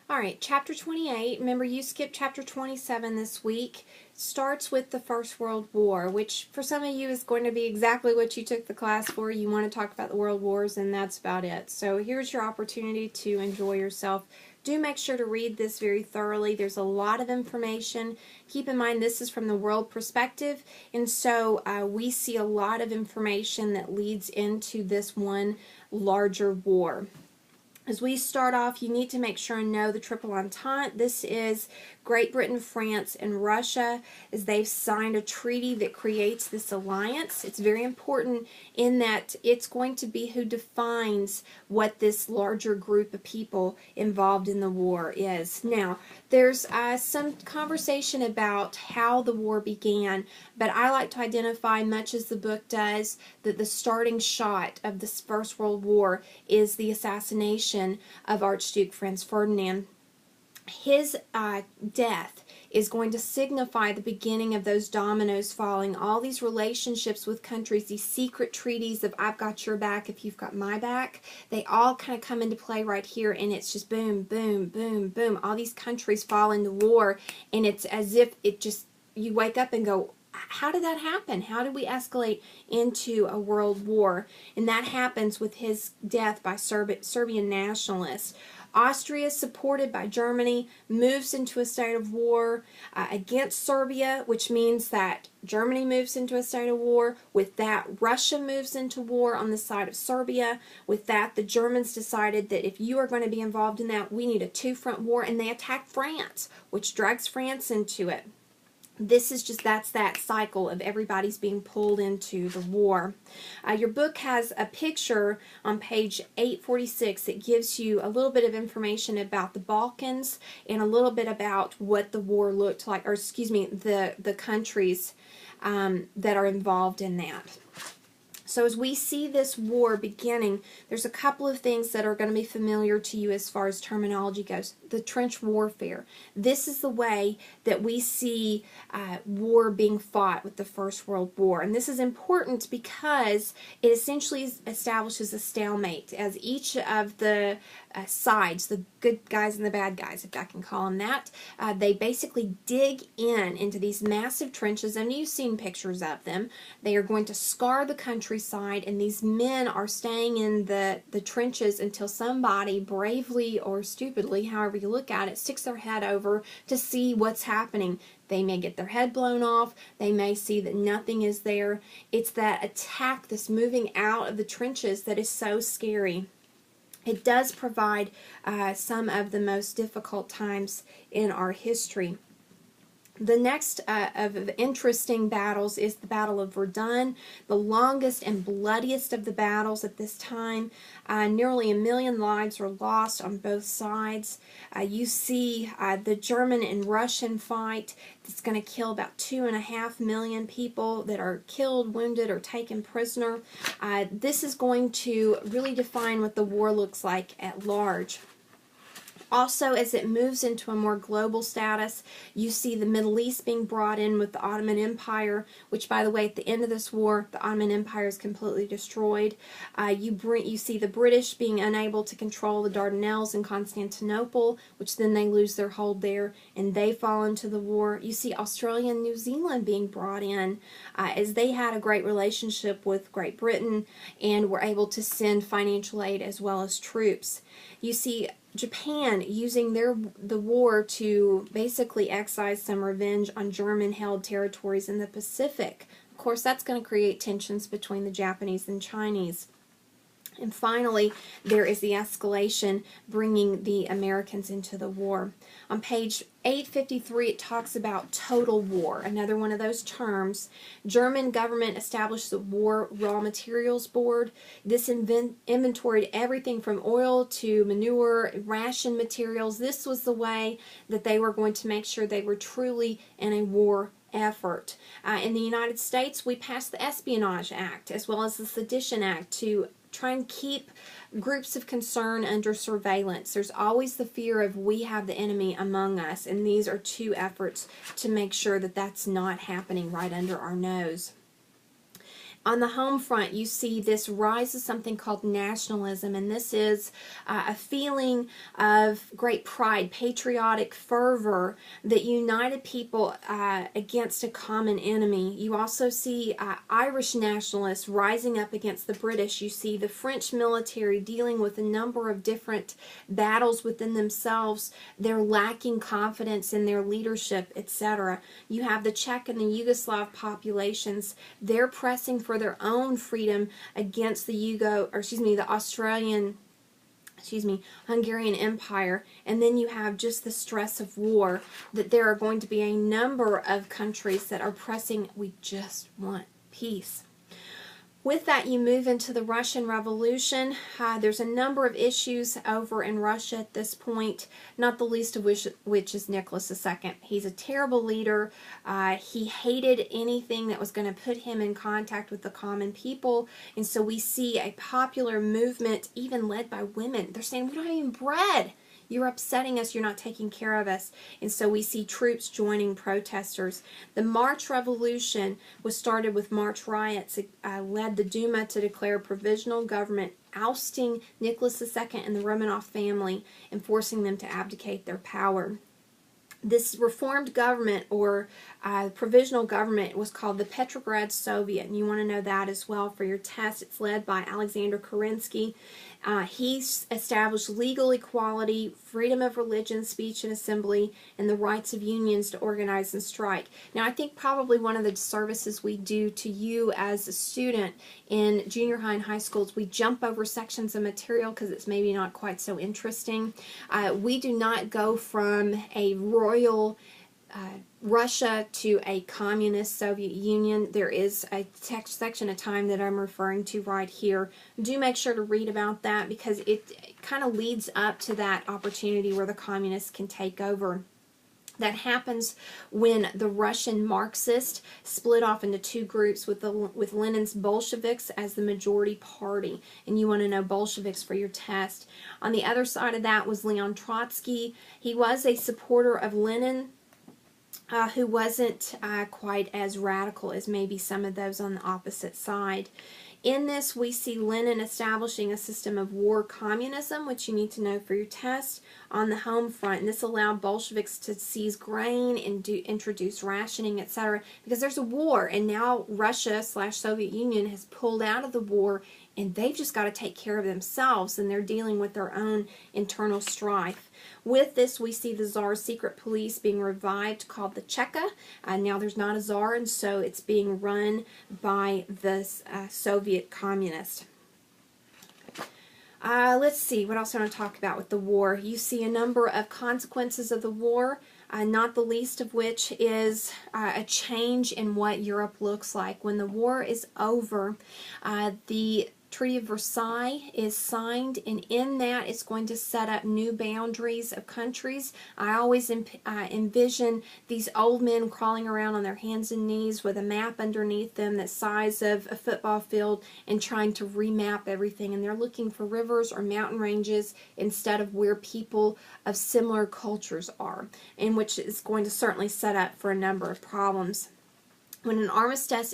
All right, chapter 28. Remember, you skipped chapter 27 this week. Starts with the First World War, which for some of you is going to be exactly what you took the class for. You want to talk about the world wars, and that's about it. So here's your opportunity to enjoy yourself. Do make sure to read this very thoroughly. There's a lot of information. Keep in mind this is from the world perspective, and so we see a lot of information that leads into this one larger war. As we start off, you need to make sure and know the Triple Entente. This is Great Britain, France, and Russia, as they've signed a treaty that creates this alliance. It's very important in that it's going to be who defines what this larger group of people involved in the war is. Now, there's some conversation about how the war began, but I like to identify, much as the book does, that the starting shot of this First World War is the assassination of Archduke Franz Ferdinand. His death is going to signify the beginning of those dominoes falling, all these relationships with countries, these secret treaties of I've got your back if you've got my back, they all kind of come into play right here, and it's just boom, boom, boom, boom. All these countries fall into war, and it's as if it just, you wake up and go, how did that happen? How did we escalate into a world war? And that happens with his death by Serbian nationalists. Austria, supported by Germany, moves into a state of war against Serbia, which means that Germany moves into a state of war. With that, Russia moves into war on the side of Serbia. With that, the Germans decided that if you are going to be involved in that, we need a two-front war, and they attack France, which drags France into it. This is just, that's that cycle of everybody's being pulled into the war. Your book has a picture on page 846 that gives you a little bit of information about the Balkans and a little bit about what the war looked like, or excuse me, the countries that are involved in that. So as we see this war beginning, there's a couple of things that are going to be familiar to you as far as terminology goes. The trench warfare. This is the way that we see war being fought with the First World War. And this is important because it essentially establishes a stalemate, as each of the sides, the good guys and the bad guys, if I can call them that, they basically dig into these massive trenches, and you've seen pictures of them. They are going to scar the countryside, and these men are staying in the trenches until somebody bravely or stupidly, however you look at it, sticks their head over to see what's happening. They may get their head blown off. They may see that nothing is there. It's that attack, this moving out of the trenches, that is so scary. It does provide some of the most difficult times in our history. The next of interesting battles is the Battle of Verdun, the longest and bloodiest of the battles at this time. Nearly 1 million lives are lost on both sides. You see the German and Russian fight that's going to kill about 2.5 million people that are killed, wounded, or taken prisoner. This is going to really define what the war looks like at large. Also, as it moves into a more global status, you see the Middle East being brought in with the Ottoman Empire, which, by the way, at the end of this war, the Ottoman Empire is completely destroyed. You see the British being unable to control the Dardanelles and Constantinople, which then they lose their hold there, and they fall into the war. You see Australia and New Zealand being brought in, as they had a great relationship with Great Britain and were able to send financial aid as well as troops. You see Japan using the war to basically exercise some revenge on German-held territories in the Pacific. Of course, that's going to create tensions between the Japanese and Chinese. And finally, there is the escalation bringing the Americans into the war. On page 853, it talks about total war, another one of those terms. German government established the War Raw Materials Board. This inventoried everything from oil to manure, ration materials. This was the way that they were going to make sure they were truly in a war effort. In the United States, we passed the Espionage Act as well as the Sedition Act to try and keep groups of concern under surveillance. There's always the fear of we have the enemy among us, and these are two efforts to make sure that that's not happening right under our nose. On the home front, you see this rise of something called nationalism, and this is a feeling of great pride, patriotic fervor that united people against a common enemy. You also see Irish nationalists rising up against the British. You see the French military dealing with a number of different battles within themselves. They're lacking confidence in their leadership, etc. You have the Czech and the Yugoslav populations. They're pressing for their own freedom against the Hungarian Empire. And then you have just the stress of war, that there are going to be a number of countries that are pressing, we just want peace. With that, you move into the Russian Revolution. There's a number of issues over in Russia at this point, not the least of which is Nicholas II. He's a terrible leader. He hated anything that was going to put him in contact with the common people, and so we see a popular movement, even led by women. They're saying, we don't have even bread. You're upsetting us. You're not taking care of us. And so we see troops joining protesters. The March Revolution was started with March riots. It led the Duma to declare provisional government, ousting Nicholas II and the Romanov family and forcing them to abdicate their power. This reformed government, or provisional government, was called the Petrograd Soviet, and you want to know that as well for your test. It's led by Alexander Kerensky. He established legal equality, freedom of religion, speech and assembly, and the rights of unions to organize and strike. Now, I think probably one of the disservices we do to you as a student in junior high and high schools, we jump over sections of material because it's maybe not quite so interesting. We do not go from a royal Russia to a communist Soviet Union. There is a section of time that I'm referring to right here. Do make sure to read about that because it kind of leads up to that opportunity where the communists can take over. That happens when the Russian Marxists split off into two groups with Lenin's Bolsheviks as the majority party. And you want to know Bolsheviks for your test. On the other side of that was Leon Trotsky. He was a supporter of Lenin, who wasn't quite as radical as maybe some of those on the opposite side. In this, we see Lenin establishing a system of war communism, which you need to know for your test, on the home front. And this allowed Bolsheviks to seize grain and introduce rationing, etc. Because there's a war, and now Russia/Soviet Union has pulled out of the war, and they've just got to take care of themselves, and they're dealing with their own internal strife. With this, we see the Tsar's secret police being revived, called the Cheka. Now there's not a Tsar, and so it's being run by the Soviet communist. Let's see, what else I want to talk about with the war. You see a number of consequences of the war, not the least of which is a change in what Europe looks like. When the war is over, the Treaty of Versailles is signed, and in that it's going to set up new boundaries of countries. I always envision these old men crawling around on their hands and knees with a map underneath them the size of a football field and trying to remap everything, and they're looking for rivers or mountain ranges instead of where people of similar cultures are, and which is going to certainly set up for a number of problems. When an armistice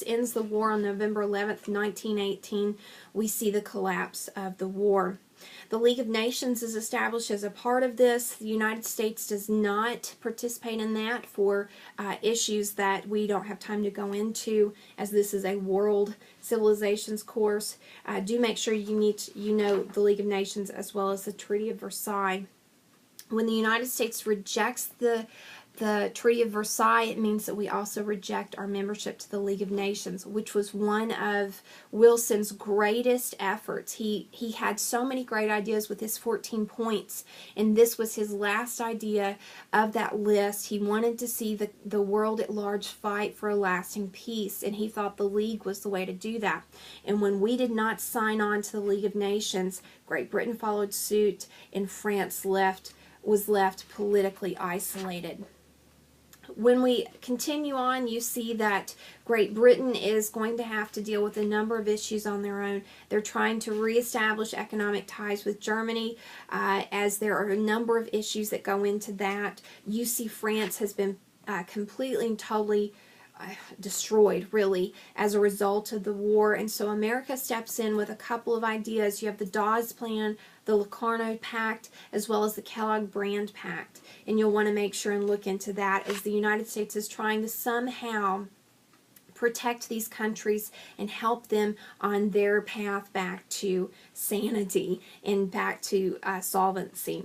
ends the war on November 11th, 1918, we see the collapse of the war. The League of Nations is established as a part of this. The United States does not participate in that for issues that we don't have time to go into, as this is a world civilizations course. Do make sure you know the League of Nations as well as the Treaty of Versailles. When the United States rejects the Treaty of Versailles, it means that we also reject our membership to the League of Nations, which was one of Wilson's greatest efforts. He had so many great ideas with his 14 points, and this was his last idea of that list. He wanted to see the world at large fight for a lasting peace, and he thought the League was the way to do that. And when we did not sign on to the League of Nations, Great Britain followed suit, and France was left politically isolated. When we continue on, you see that Great Britain is going to have to deal with a number of issues on their own. They're trying to reestablish economic ties with Germany, as there are a number of issues that go into that. You see France has been completely and totally destroyed, really, as a result of the war. And so America steps in with a couple of ideas. You have the Dawes Plan, the Locarno Pact, as well as the Kellogg-Briand Pact. And you'll want to make sure and look into that, as the United States is trying to somehow protect these countries and help them on their path back to sanity and back to solvency.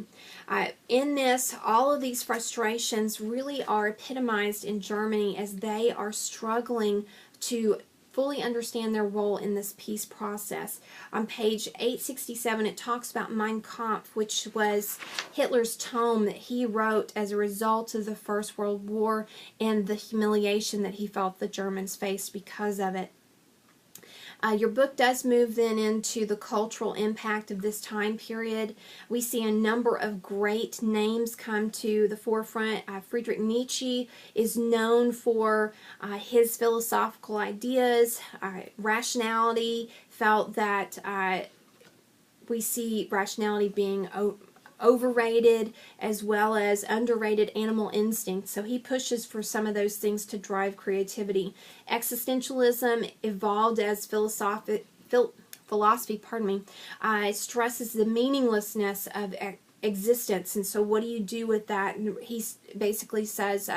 In this, all of these frustrations really are epitomized in Germany, as they are struggling to fully understand their role in this peace process. On page 867, it talks about Mein Kampf, which was Hitler's tome that he wrote as a result of the First World War and the humiliation that he felt the Germans faced because of it. Your book does move then into the cultural impact of this time period. We see a number of great names come to the forefront. Friedrich Nietzsche is known for his philosophical ideas. Rationality, felt that we see rationality being overrated as well as underrated animal instincts. So he pushes for some of those things to drive creativity. Existentialism evolved as philosophy, stresses the meaninglessness of existence. And so what do you do with that? And he basically says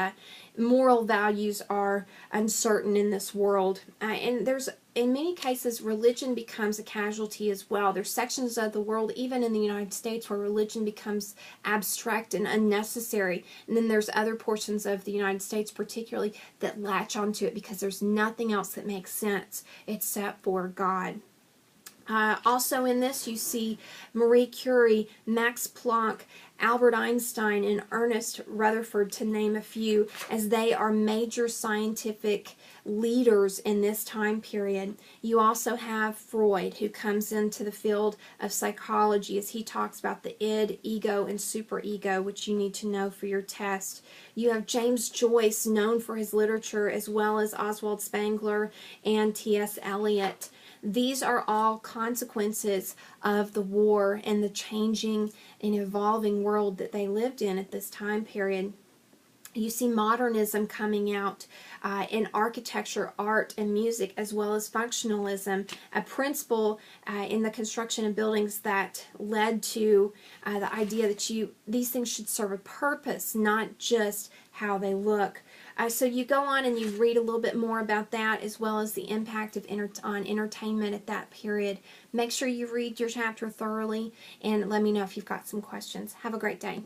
moral values are uncertain in this world. And there's, in many cases, religion becomes a casualty as well. There's sections of the world, even in the United States, where religion becomes abstract and unnecessary. And then there's other portions of the United States particularly that latch onto it because there's nothing else that makes sense except for God. Also in this, you see Marie Curie, Max Planck, Albert Einstein, and Ernest Rutherford, to name a few, as they are major scientific leaders in this time period. You also have Freud, who comes into the field of psychology, as he talks about the id, ego, and superego, which you need to know for your test. You have James Joyce, known for his literature, as well as Oswald Spengler and T.S. Eliot. These are all consequences of the war and the changing and evolving world that they lived in at this time period. You see modernism coming out in architecture, art, and music, as well as functionalism, a principle in the construction of buildings that led to the idea that these things should serve a purpose, not just how they look. So you go on and you read a little bit more about that, as well as the impact of on entertainment at that period. Make sure you read your chapter thoroughly, and let me know if you've got some questions. Have a great day.